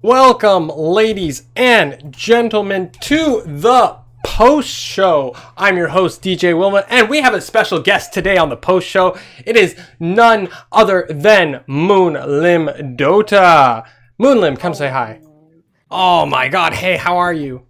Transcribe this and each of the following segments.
Welcome, ladies and gentlemen, to the post show. I'm your host, DJWilma, and we have a special guest today on the post show. It is none other than Moonlim Dota. Moonlim, come say hi. Oh my god, hey, how are you?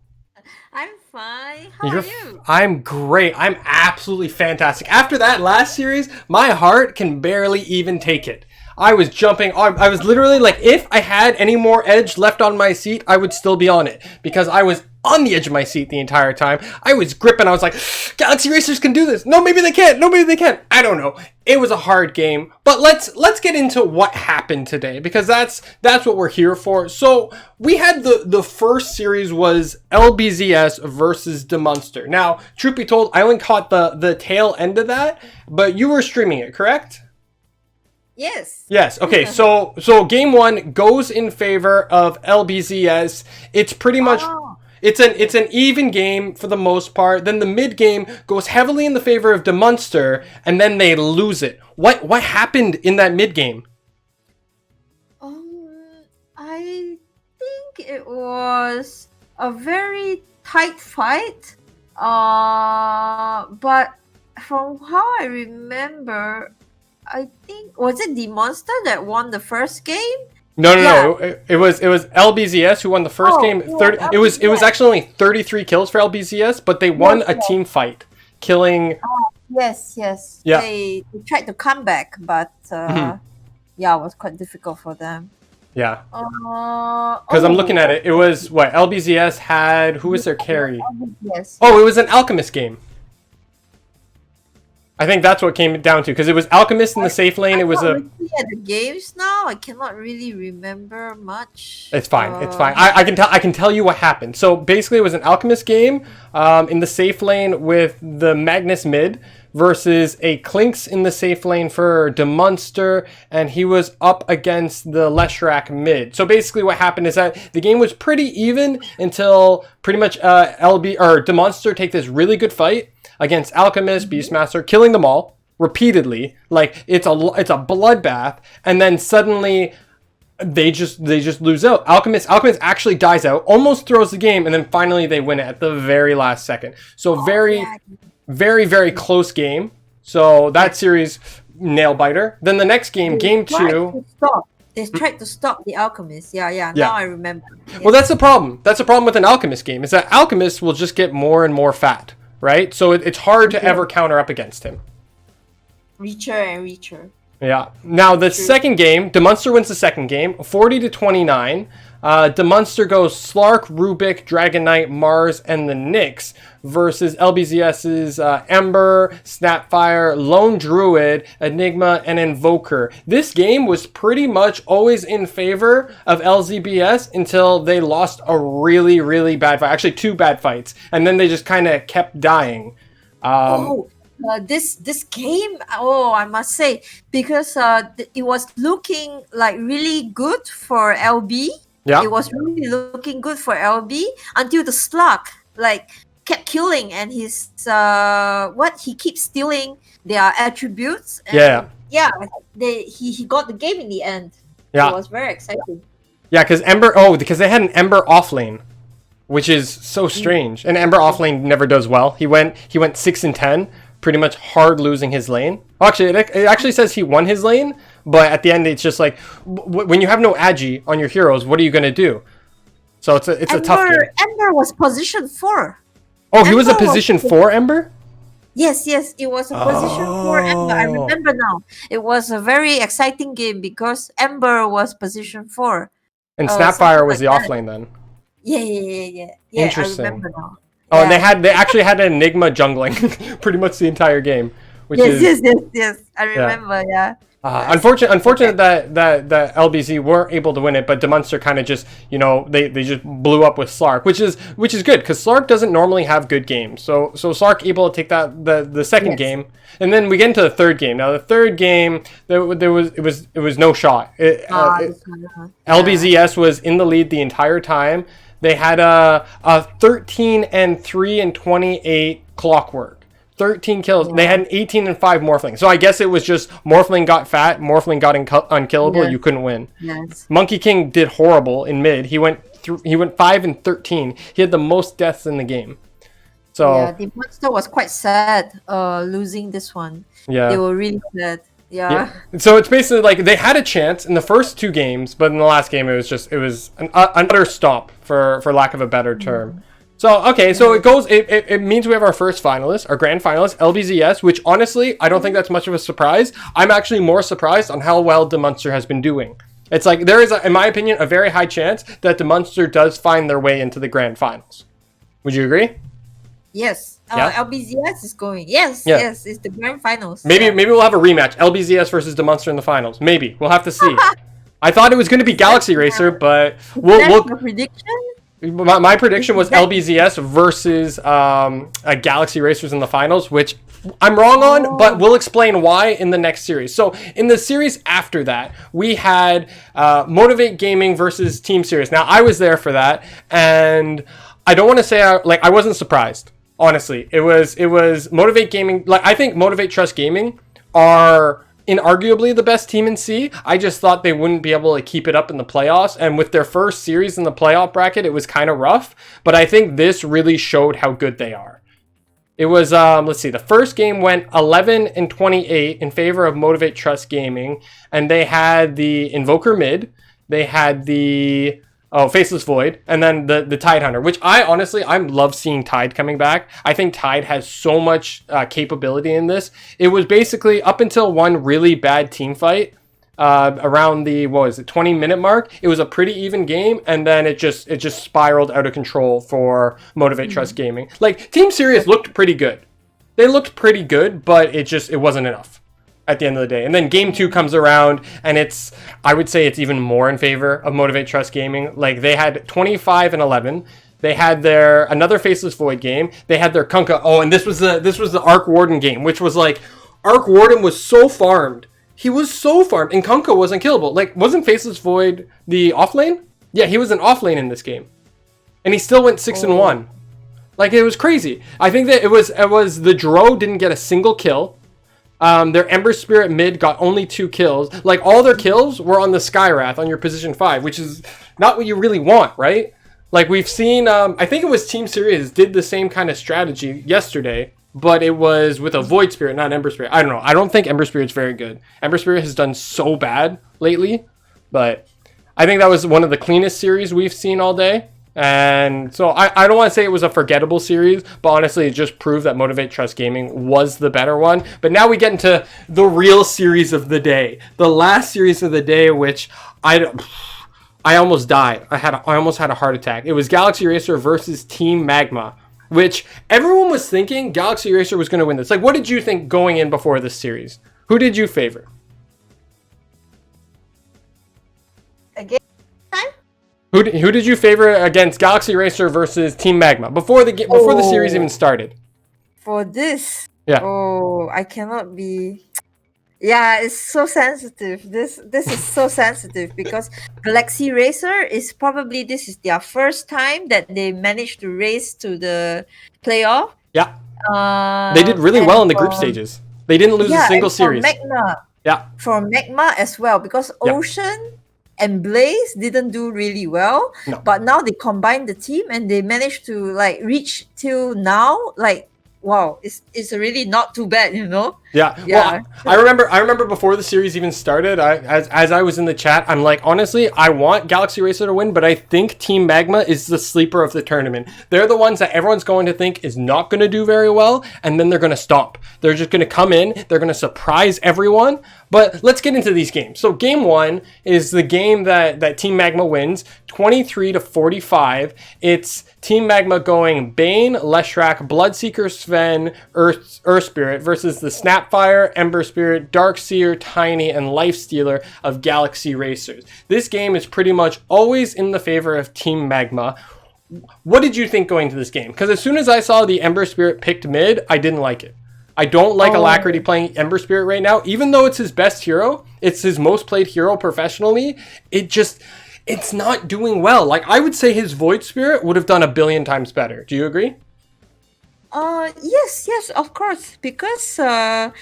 I'm fine. How are you? I'm great. I'm absolutely fantastic. After that last series, my heart can barely even take it. I was jumping. I was literally like, if I had any more edge left on my seat, I would still be on it. Because I was on the edge of my seat the entire time. I was gripping. I was like, Galaxy Racers can do this. No, maybe they can't. No, maybe they can't. I don't know. It was a hard game. But let's get into what happened today. Because that's what we're here for. So we had the first series was LBZs versus DeMonster. Now, truth be told, I only caught the tail end of that. But you were streaming it, correct? Yes. Yes. Okay. So game one goes in favor of LBZs. It's pretty much it's an even game for the most part. Then the mid game goes heavily in the favor of DeMonster, and then they lose it. What happened in that mid game? I think it was a very tight fight. But from how I remember, I think was it DeMonster that won the first game? No. It was LBZs who won the first game. It was actually only 33 kills for LBZs, but they won a team fight, killing. Yes. Yeah. They tried to come back, but it was quite difficult for them. Yeah. Because I'm looking at it. It was what LBZs had. Who was their carry? Yes. Oh, it was an Alchemist game. I think that's what came down to, because it was Alchemist in the safe lane. It was the games now. I cannot really remember much. It's fine. It's fine. I can tell you what happened. So basically, it was an Alchemist game in the safe lane with the Magnus mid versus a Clinks in the safe lane for DeMonster, and he was up against the Leshrac mid. So basically, what happened is that the game was pretty even until pretty much DeMonster take this really good fight against Alchemist, Beastmaster, killing them all repeatedly. Like it's a bloodbath, and then suddenly they just lose out. Alchemist actually dies out, almost throws the game, and then finally they win it at the very last second. So very close game. So that series nail biter. Then the next game, game two. They tried to stop the Alchemist. Yeah. Now I remember. Yes. Well, that's the problem. That's the problem with an Alchemist game, is that Alchemist will just get more and more fat. Right? So it's hard to ever counter up against him. Reacher. Yeah. Now, the second game, DeMonster wins the second game, 40-29. DeMonster goes Slark, Rubik, Dragon Knight, Mars, and the Nyx versus LBZS's Ember, Snapfire, Lone Druid, Enigma, and Invoker. This game was pretty much always in favor of LZBS until they lost a really bad fight. Actually, two bad fights. And then they just kind of kept dying. This game, I must say, because it was looking like really good for LB. Yeah. It was really looking good for LB until the Slug kept killing, and his he keeps stealing their attributes. And he got the game in the end. Yeah. It was very exciting. Yeah, because because they had an Ember off lane, which is so strange. And Ember off lane never does well. He went 6-10, pretty much hard losing his lane. Actually, it actually says he won his lane, but at the end it's just like when you have no agi on your heroes, what are you gonna do? So it's a tough game. Ember was position 4. Oh, he was a position 4 Ember? Yes, it was a position 4 Ember. I remember now. It was a very exciting game because Ember was position 4. And Snapfire was the off lane then. Yeah. Interesting. I remember now. Oh, and they actually had an Enigma jungling pretty much the entire game. Yes. I remember, yeah. Unfortunate that LBZ weren't able to win it, but DeMonster kind of just, they just blew up with Slark, which is good because Slark doesn't normally have good games. So Slark able to take that the second game, and then we get into the third game. Now the third game, it was no shot. LBZs was in the lead the entire time. They had a 13-3 and 28 clockwork. 13 kills. They had an 18 and 5 Morphling. So I guess it was just Morphling got fat, Morphling got unkillable, you couldn't win. Yes. Monkey King did horrible in mid. He went 5 and 13. He had the most deaths in the game. So yeah, DeMonster was quite sad losing this one. Yeah. They were really sad. Yeah. So it's basically like they had a chance in the first 2 games, but in the last game it was an utter stomp for lack of a better term. So okay, so it means we have our first finalist, our grand finalist, LBZs, which honestly I don't think that's much of a surprise. I'm actually more surprised on how well DeMonster has been doing. It's like there is, in my opinion, a very high chance that DeMonster does find their way into the grand finals. Would you agree? Yes. LBZs is going. Yes, it's the grand finals. Maybe we'll have a rematch. LBZs versus DeMonster in the finals. Maybe. We'll have to see. I thought it was going to be Galaxy Racer, but we'll your prediction? My prediction was LBZs versus Galaxy Racers in the finals, which I'm wrong on, but we'll explain why in the next series. So in the series after that, we had Motivate Gaming versus Team Sirius. Now, I was there for that, and I don't want to say I wasn't surprised. Honestly, it was Motivate Gaming. Like, I think Motivate.Trust Gaming are inarguably the best team in C. I just thought they wouldn't be able to keep it up in the playoffs, and with their first series in the playoff bracket, it was kind of rough. But I think this really showed how good they are. It was let's see, the first game went 11 and 28 in favor of Motivate.Trust Gaming, and they had the Invoker mid, they had the Faceless Void, and then the Tide Hunter, which I love seeing Tide coming back. I think Tide has so much capability in this. It was basically up until one really bad team fight around the 20-minute mark. It was a pretty even game, and then it just spiraled out of control for Motivate.Trust Gaming. Like, Team Sirius looked pretty good. They looked pretty good, but it wasn't enough at the end of the day. And then game 2 comes around, and I would say it's even more in favor of Motivate.Trust Gaming. Like, they had 25 and 11. They had another Faceless Void game. They had their Kunkka. Oh, and this was the Arc Warden game, which was like, Arc Warden was so farmed. He was so farmed, and Kunkka was unkillable. Like, wasn't Faceless Void the offlane? Yeah, he was an offlane in this game. And he still went 6 and 1. Like, it was crazy. I think that it was the Dro didn't get a single kill. Their Ember Spirit mid got only 2 kills. Like, all their kills were on the Skywrath on your position 5, which is not what you really want, right? Like, we've seen, I think it was Team Sirius did the same kind of strategy yesterday, but it was with a Void Spirit, not Ember Spirit. I don't know. I don't think Ember Spirit's very good. Ember Spirit has done so bad lately, but I think that was one of the cleanest series we've seen all day. And so I don't want to say it was a forgettable series, but honestly, it just proved that Motivate.Trust Gaming was the better one. But now we get into the real series of the day. The last series of the day, which I almost died. I almost had a heart attack. It was Galaxy Racer versus Team MagMa, which everyone was thinking Galaxy Racer was going to win this. Like, what did you think going in before this series? Who did you favor? Again? Who did you favor against Galaxy Racer versus Team MagMa before the series even started? For this, yeah. Oh, I cannot be. Yeah, it's so sensitive. This is so sensitive because Galaxy Racer is this is their first time that they managed to race to the playoff. Yeah. They did really well in the group stages. They didn't lose a single series. For MagMa as well, because Ocean and Blaze didn't do really well, but now they combined the team and they managed to reach till now. Like, wow, it's really not too bad, you know? Yeah. Well, I remember before the series even started, as I was in the chat, I'm like, honestly, I want Galaxy Racer to win, but I think Team MagMa is the sleeper of the tournament. They're the ones that everyone's going to think is not going to do very well, and then they're going to stomp. They're just going to come in, they're going to surprise everyone. But let's get into these games. So game 1 is the game that Team MagMa wins, 23-45. It's Team MagMa going Bane, Leshrac, Bloodseeker Sven, Earth Spirit versus the Snapfire, Ember Spirit, Darkseer, Tiny, and Lifestealer of Galaxy Racers. This game is pretty much always in the favor of Team MagMa. What did you think going to this game? Because as soon as I saw the Ember Spirit picked mid, I didn't like it. I don't like Alacrity playing Ember Spirit right now. Even though it's his best hero, it's his most played hero professionally, it's not doing well. Like, I would say his Void Spirit would have done a billion times better. Do you agree? Yes, of course, because this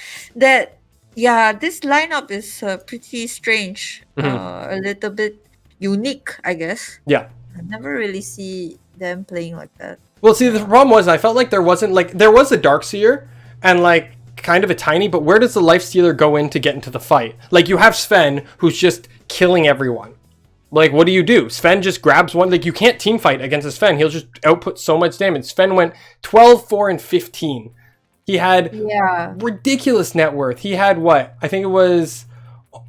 lineup is pretty strange, a little bit unique, I guess. Yeah. I never really see them playing like that. Well, see, the problem was I felt like there was a Darkseer and like kind of a tiny, but where does the Lifestealer go in to get into the fight? Like you have Sven who's just killing everyone. Like, what do? Sven just grabs one. Like, you can't team fight against a Sven. He'll just output so much damage. Sven went 12, 4, and 15. He had ridiculous net worth. He had what? I think it was...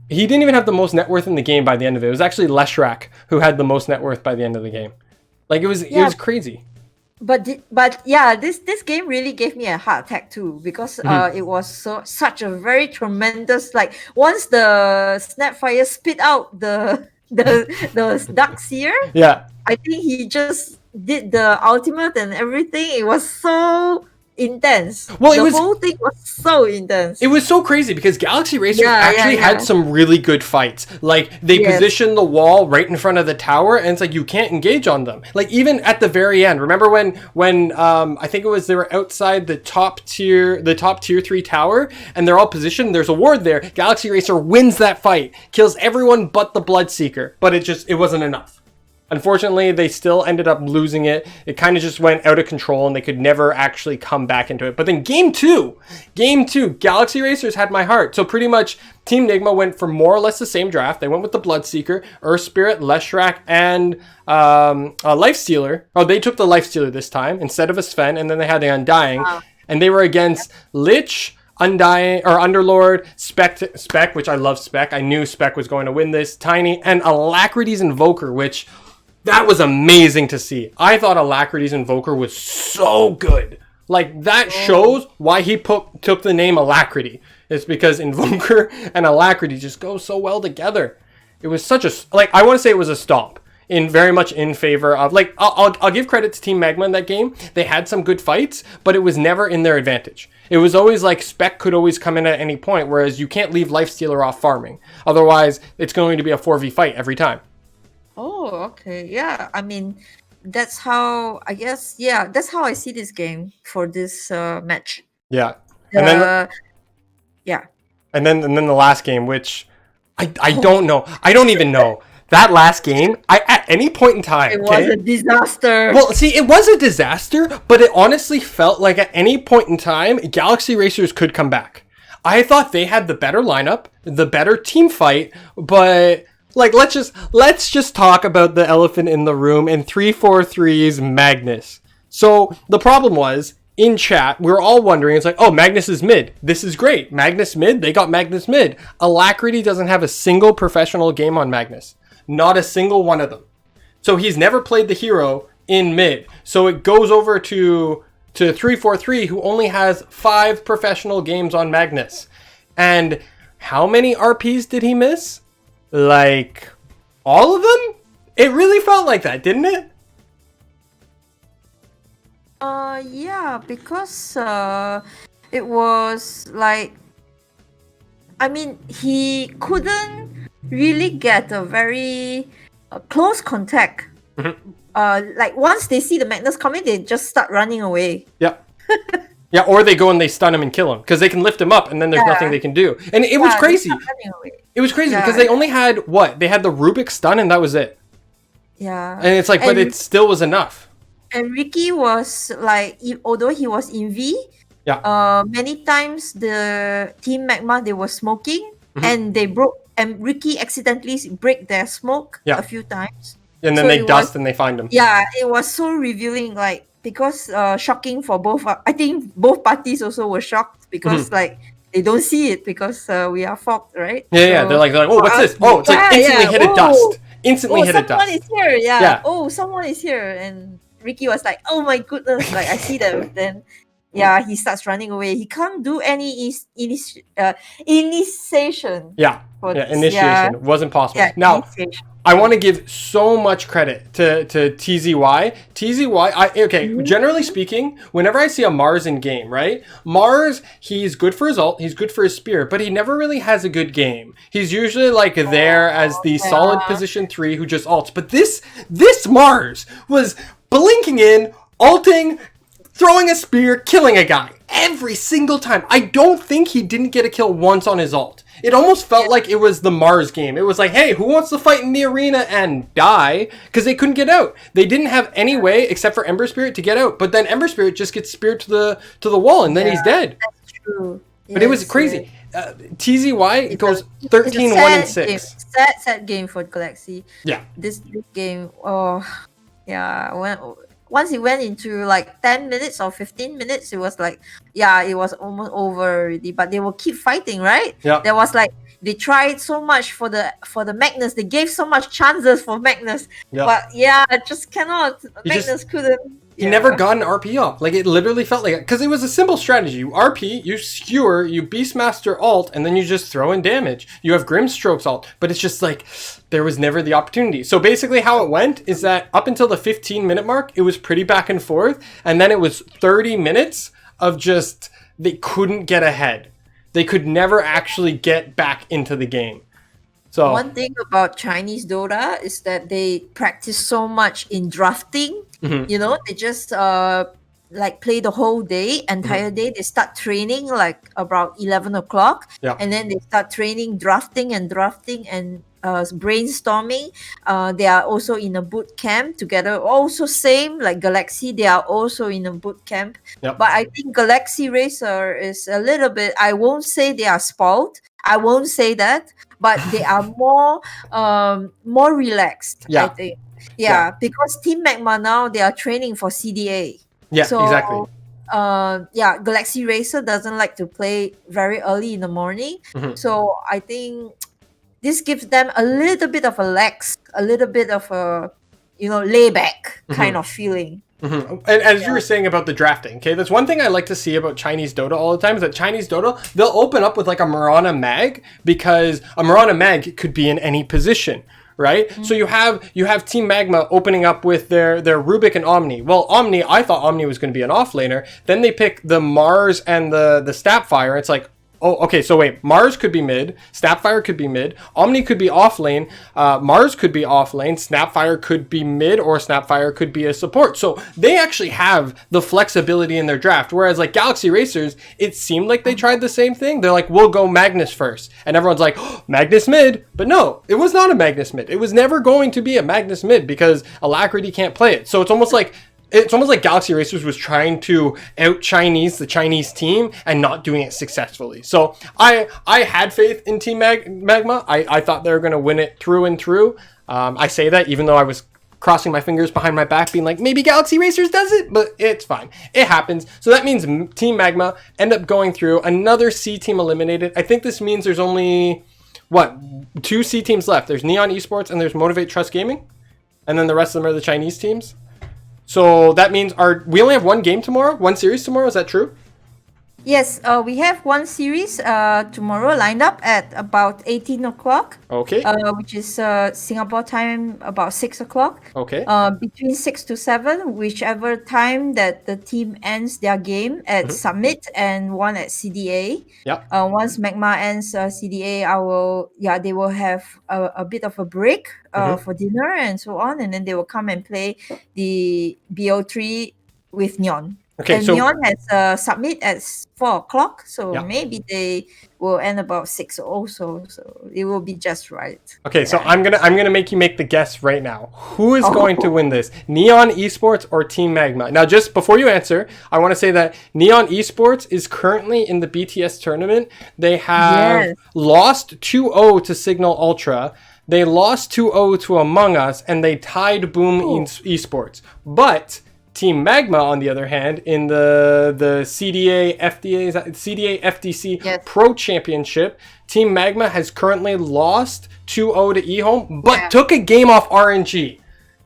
He didn't even have the most net worth in the game by the end of it. It was actually Leshrak who had the most net worth by the end of the game. Like, it was crazy. But this game really gave me a heart attack too, because it was such a very tremendous, like, once the Snapfire spit out the Darkseer. Yeah. I think he just did the ultimate and everything. It was so intense. Well, the whole thing was so intense. It was so crazy because Galaxy Racers had some really good fights. Like, they positioned the wall right in front of the tower, and it's like you can't engage on them. Like, even at the very end, remember when I think it was they were outside the top tier 3 tower, and they're all positioned. There's a ward there. Galaxy Racer wins that fight, kills everyone but the Bloodseeker, but it wasn't enough. Unfortunately, they still ended up losing it. It kind of just went out of control, and they could never actually come back into it. But then Game 2, Galaxy Racers had my heart. So pretty much Team MagMa went for more or less the same draft. They went with the Bloodseeker, Earth Spirit, Leshrak, and Lifestealer. Oh, they took the Lifestealer this time instead of a Sven, and then they had the Undying. Wow. And they were against Lich, Undying or Underlord, Spec, which I love Spec. I knew Spec was going to win this. Tiny, and Alacrity's Invoker, which... That was amazing to see. I thought Alacrity's Invoker was so good. Like, that shows why he took the name Alacrity. It's because Invoker and Alacrity just go so well together. It was such a... Like, I want to say it was a stomp. Very much in favor of... Like, I'll give credit to Team MagMa in that game. They had some good fights, but it was never in their advantage. It was always like Spec could always come in at any point, whereas you can't leave Lifestealer off farming. Otherwise, it's going to be a 4v fight every time. Oh, okay. Yeah, I mean, that's how I see this game for this match. Yeah. And then And then the last game, which I don't know. I don't even know. That last game, at any point in time... It was a disaster. Well, see, it was a disaster, but it honestly felt like at any point in time, Galaxy Racers could come back. I thought they had the better lineup, the better team fight, but... Like, let's just talk about the elephant in the room and 343's Magnus. So, the problem was, in chat, we were all wondering, it's like, oh, Magnus is mid. This is great. Magnus mid? They got Magnus mid. Alacrity doesn't have a single professional game on Magnus. Not a single one of them. So, he's never played the hero in mid. So, it goes over to 343, who only has 5 professional games on Magnus. And how many RPs did he miss? Like, all of them? It really felt like that, didn't it? Yeah, because it was like, I mean, he couldn't really get a very close contact. Mm-hmm. Like, once they see the Magnus coming, they just start running away. Yeah. Yeah, or they go and they stun him and kill him, because they can lift him up and then there's nothing they can do. And it was crazy. It was crazy because they only had, what? They had the Rubik stun and that was it. Yeah. And it's like, but it still was enough. And Ricky was like, although he was in V, many times the Team MagMa, they were smoking, and they broke, and Ricky accidentally break their smoke a few times. And then they dust and they find him. Yeah, it was so revealing, like, because shocking for both. I think both parties also were shocked because like they don't see it because we are fogged, right? Yeah, they're like, oh, what's this? Oh, it's like instantly hit a dust. Instantly hit a dust. Someone is here. Yeah. Oh, someone is here. And Ricky was like, oh my goodness, like I see them. Then he starts running away. He can't do any initiation. Initiation wasn't possible. Now, I want to give so much credit to TZY. TZY, generally speaking, whenever I see a Mars in game, right? Mars, he's good for his ult, he's good for his spear, but he never really has a good game. He's usually like there as the solid position 3 who just ults. But this Mars was blinking in, ulting, throwing a spear, killing a guy every single time. I don't think he didn't get a kill once on his ult. It almost felt like it was the Mars game. It was like, hey, who wants to fight in the arena and die? Because they couldn't get out. They didn't have any way except for Ember Spirit to get out. But then Ember Spirit just gets speared to the wall and then he's dead. That's true. But it was crazy. TZY goes 13-1-6. Sad game for Galaxy. Yeah. This game, once it went into like 10 minutes or 15 minutes, it was like, it was almost over already. But they will keep fighting, right? Yeah. There was like, they tried so much for the Magnus. They gave so much chances for Magnus. Yeah. But just cannot. Magnus couldn't. He never got an RP off. Like, it literally felt like it. Because it was a simple strategy. You RP, you skewer, you Beastmaster ult, and then you just throw in damage. You have Grimstroke's ult. But it's just like, there was never the opportunity. So basically how it went is that up until the 15-minute mark, it was pretty back and forth. And then it was 30 minutes of just, they couldn't get ahead. They could never actually get back into the game. So one thing about Chinese Dota is that they practice so much in drafting. Mm-hmm. You know, they just like play the whole day, entire day. They start training like about 11 o'clock. Yeah. And then they start training, drafting and brainstorming. They are also in a boot camp together. Also same like Galaxy, they are also in a boot camp. Yep. But I think Galaxy Racer is a little bit, I won't say they are spoiled. I won't say that. But they are more relaxed, I think. Yeah, because Team MagMa now, they are training for CDA. Yeah, so, exactly. Galaxy Racer doesn't like to play very early in the morning. Mm-hmm. So I think this gives them a little bit of a layback kind of feeling. Mm-hmm. And as you were saying about the drafting, okay, that's one thing I like to see about Chinese Dota all the time is that Chinese Dota, they'll open up with like a Mirana Mag because a Mirana Mag could be in any position, right? Mm-hmm. So you have Team MagMa opening up with their Rubik and Omni. Well, Omni, I thought Omni was going to be an offlaner. Then they pick the Mars and the Snapfire. It's like, oh, okay, so wait, Mars could be mid, Snapfire could be mid, Omni could be off lane, Mars could be off lane, Snapfire could be mid, or Snapfire could be a support. So they actually have the flexibility in their draft, whereas like Galaxy Racers, it seemed like they tried the same thing. They're like, we'll go Magnus first. And everyone's like, oh, Magnus mid. But no, it was not a Magnus mid. It was never going to be a Magnus mid because Alacrity can't play it. So it's almost like Galaxy Racers was trying to out-Chinese the Chinese team and not doing it successfully. So I had faith in Team MagMa. I thought they were going to win it through and through. I say that even though I was crossing my fingers behind my back being like, maybe Galaxy Racers does it, but it's fine. It happens. So that means Team MagMa end up going through. Another C team eliminated. I think this means there's only, 2 C teams left. There's Neon Esports and there's Motivate.Trust Gaming. And then the rest of them are the Chinese teams. So that means we only have one game tomorrow, one series tomorrow. Is that true? Yes, we have one series tomorrow lined up at about 18 o'clock. Okay. Which is Singapore time about 6 o'clock. Okay. Between 6 to 7, whichever time that the team ends their game at Summit and one at CDA. Yeah. Once MagMa ends CDA, they will have a bit of a break for dinner and so on, and then they will come and play the BO3 with Neon. Okay, and so Neon has a submit at 4 o'clock, so yeah. maybe they will end about 6 also, so it will be just right. Okay, so I'm gonna make you make the guess right now. Who is going to win this? Neon Esports or Team MagMa? Now, just before you answer, I want to say that Neon Esports is currently in the BTS tournament. They have lost 2-0 to Signal Ultra. They lost 2-0 to Among Us, and they tied Boom Esports. But Team MagMa, on the other hand, in the CDA FDC Pro Championship, Team MagMa has currently lost 2-0 to eHome, but took a game off RNG.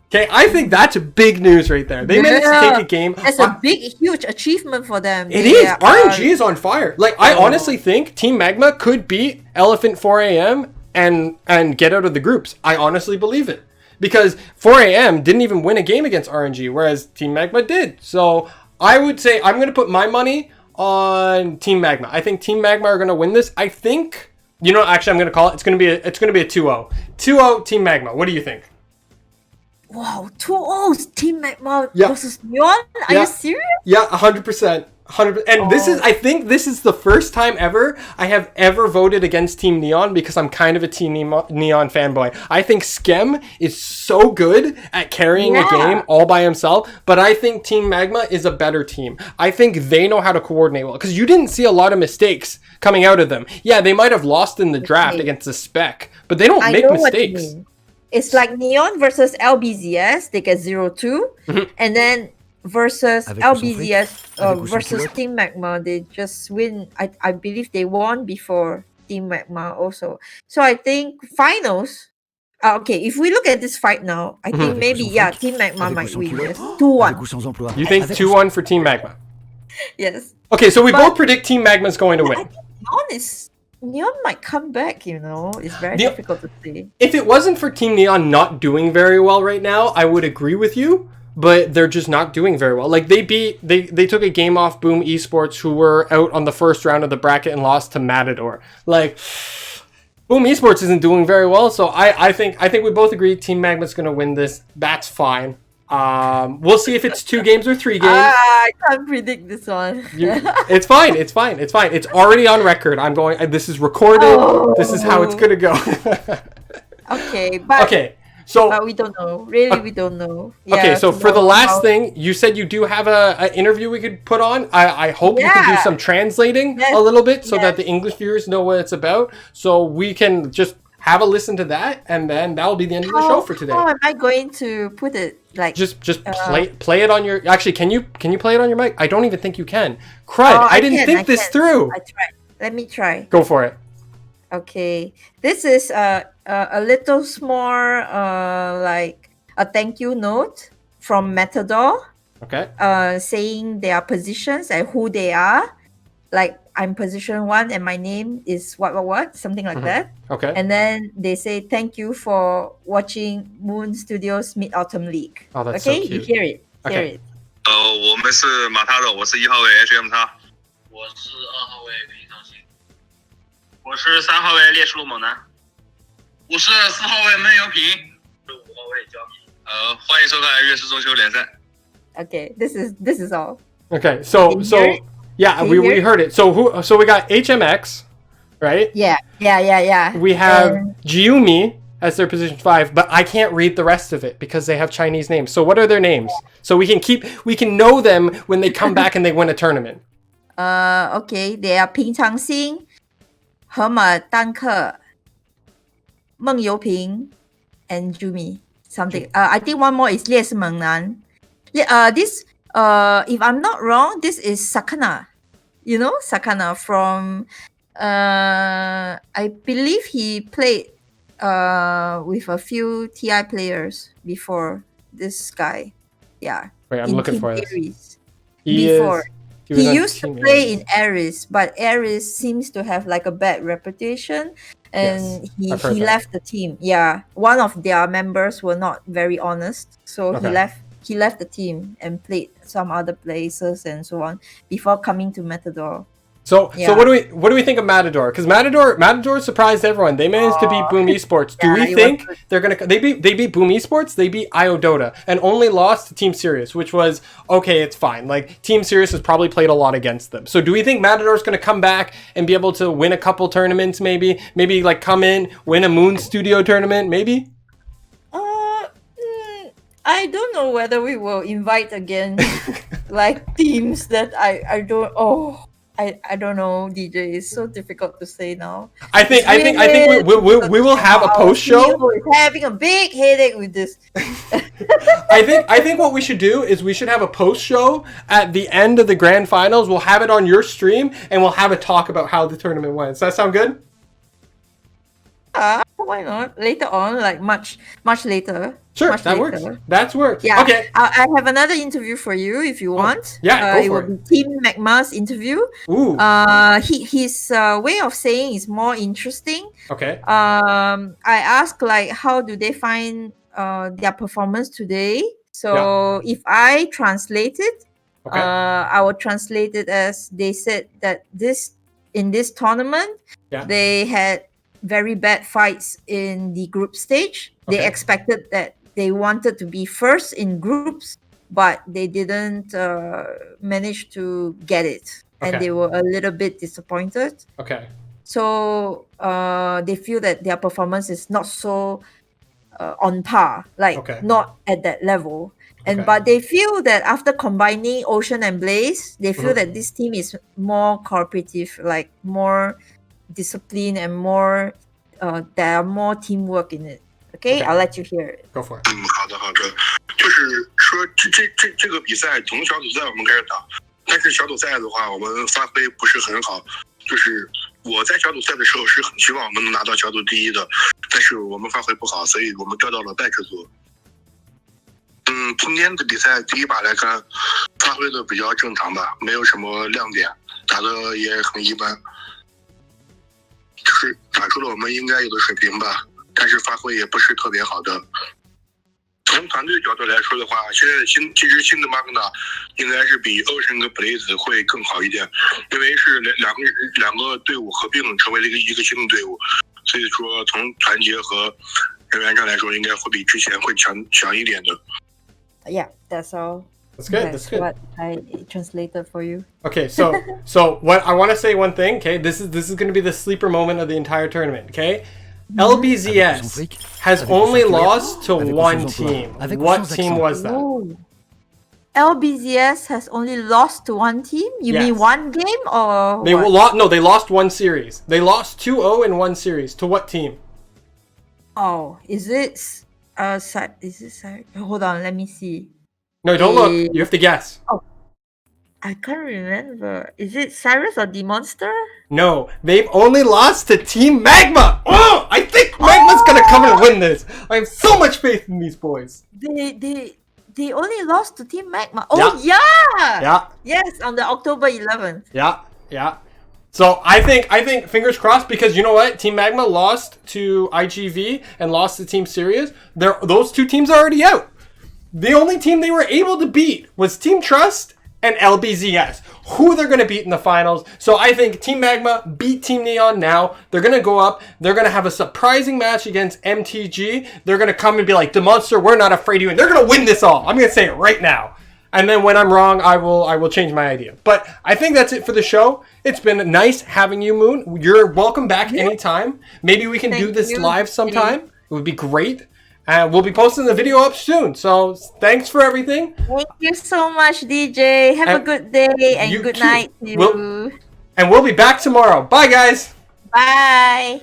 Okay, I think that's big news right there. They managed to take a game. That's a huge achievement for them. It is. RNG is on fire. Like, I honestly think Team MagMa could beat Elephant 4AM and get out of the groups. I honestly believe it. Because 4AM didn't even win a game against RNG, whereas Team MagMa did. So I would say I'm going to put my money on Team MagMa. I think Team MagMa are going to win this. I think, actually I'm going to call it. It's going to be a 2-0. 2-0 Team MagMa. What do you think? Wow, 2-0 Team MagMa Yeah. versus Neon? Are Yeah. you serious? Yeah, 100%. 100%. And I think this is the first time ever I have ever voted against Team Neon because I'm kind of a Team Neon fanboy. I think Skem is so good at carrying a game all by himself, but I think Team MagMa is a better team. I think they know how to coordinate well because you didn't see a lot of mistakes coming out of them. Yeah, they might have lost in the draft against the spec, but they don't make mistakes. It's like Neon versus LBZs, they get 0-2, and then versus LBZs versus Team MagMa, they just win. I believe they won before Team MagMa also. So I think finals. Okay, if we look at this fight now, I think maybe Team MagMa might win. Yes, 2-1. You think 2-1 for Team MagMa? Yes. Okay, so we both predict Team MagMa's going to win. I think Neon might come back, It's very difficult to say. If it wasn't for Team Neon not doing very well right now, I would agree with you, but they're just not doing very well. Like they took a game off Boom Esports, who were out on the first round of the bracket and lost to Matador. Like Boom Esports isn't doing very well, so I think we both agree Team MagMa's going to win this. That's fine. We'll see if it's 2 games or 3 games. I can't predict this one. It's fine. It's already on record. This is recorded. This is how it's gonna go. But we don't know. Really, we don't know. Okay, so for the last thing, you said you do have an interview we could put on. I hope you can do some translating a little bit so that the English viewers know what it's about. So we can just have a listen to that, and then that will be the end of the show for today. How am I going to put it? Like just play it on your. Actually, can you play it on your mic? I don't even think you can. Crud! I didn't think this through. I tried. Let me try. Go for it. Okay, this is a little small like a thank you note from Matador. Okay. Saying their positions and who they are. Like I'm position 1 and my name is what something like that. Okay. And then they say thank you for watching Moon Studios Mid Autumn League. Oh, that's so cute. You hear it. Hear it. 我们是马塔的，我是1号位 HM 叉，我是2号位平常心，我是3号位烈士路猛男，我是4号位闷油瓶，是5号位焦米。欢迎收看粤式中秋联赛。Okay, this is all. Okay, so yeah, we heard it. So we got HMX, right? Yeah. We have Jiumi as their position 5, but I can't read the rest of it because they have Chinese names. So what are their names? So we can know them when they come back and they win a tournament. Okay, they are 平常心、河马丹克、孟油瓶 and Jumi. Something. I think one more is 烈士猛男. This if I'm not wrong, this is Sakana. You know Sakana from I believe he played with a few TI players before this guy. Yeah. Wait, I'm looking for this. He used to play in Ares, but Ares seems to have like a bad reputation, and he left the team. Yeah, one of their members were not very honest, so he left the team and played some other places and so on before coming to Matador. So what do we think of Matador? Because Matador surprised everyone. They managed to beat Boom Esports. Do we think they're gonna? They beat Boom Esports. They beat IO Dota and only lost to Team Sirius, which was okay. It's fine. Like Team Sirius has probably played a lot against them. So do we think Matador's gonna come back and be able to win a couple tournaments? Maybe like come in, win a Moon Studio tournament. Maybe. I don't know whether we will invite again like teams that I don't. I don't know, DJ. It's so difficult to say now. I think we will have a post show. We're having a big headache with this. I think what we should do is we should have a post show at the end of the grand finals. We'll have it on your stream and we'll have a talk about how the tournament went. Does that sound good? Why not? Later on, like much later. Sure, that works. That's works. Yeah. Okay. I have another interview for you if you want. Yeah, go for it. Will be Team MagMa's interview. Ooh. His way of saying is more interesting. Okay. I asked like how do they find their performance today? So if I translate it, I will translate it as they said that in this tournament, they had very bad fights in the group stage. They expected that they wanted to be first in groups, but they didn't manage to get it, and they were a little bit disappointed. Okay. So they feel that their performance is not so on par, like not at that level. And but they feel that after combining Ocean and Blaze, they feel that this team is more cooperative, like more disciplined and more there are more teamwork in it. Okay, I'll let you hear it. Go for it. 好的，就是说这个比赛从小组赛我们开始打，但是小组赛的话，我们发挥不是很好。就是我在小组赛的时候是很希望我们能拿到小组第一的，但是我们发挥不好，所以我们掉到了败者组。今天的比赛第一把来看，发挥的比较正常吧，没有什么亮点，打的也很一般，就是打出了我们应该有的水平吧，但是发挥也不是特别好的。从团队角度来说的话，现在其实新的 MagMa 应该是比 Ocean 跟 Blaze 会更好一点，因为是两个队伍合并成为了一个新的队伍，所以说从团结和人员上来说，应该会比之前会强一点的。Yeah, that's all. That's good. That's good. What I translated for you. Okay, so what I want to say one thing. Okay, this is going to be the sleeper moment of the entire tournament. Okay, LBZs has only lost to one team. What team was that? Ooh. LBZs has only lost to one team? You Yes. mean one game or They what? they lost one series. They lost 2-0 in one series. To what team? Oh, is it hold on, let me see. No, don't look. You have to guess. Oh, I can't remember. Is it Sirius or DeMonster? No, they've only lost to Team MagMa. Oh, I think MagMa's gonna come and win this. I have so much faith in these boys. They only lost to Team MagMa. Oh yeah. Yeah. Yes, on the October 11th. Yeah. So I think fingers crossed, because you know what? Team MagMa lost to IGV and lost to Team Sirius. Those two teams are already out. The only team they were able to beat was Team Trust and LBZs, who they're going to beat in the finals. So I think Team MagMa beat Team Neon now. They're going to go up. They're going to have a surprising match against MTG. They're going to come and be like, DeMonster, we're not afraid of you. And they're going to win this all. I'm going to say it right now. And then when I'm wrong, I will change my idea. But I think that's it for the show. It's been nice having you, Moon. You're welcome back anytime. Maybe we can do this live sometime. It would be great. And we'll be posting the video up soon. So thanks for everything. Thank you so much, DJ. Have a good day and good night to you. And we'll be back tomorrow. Bye, guys. Bye.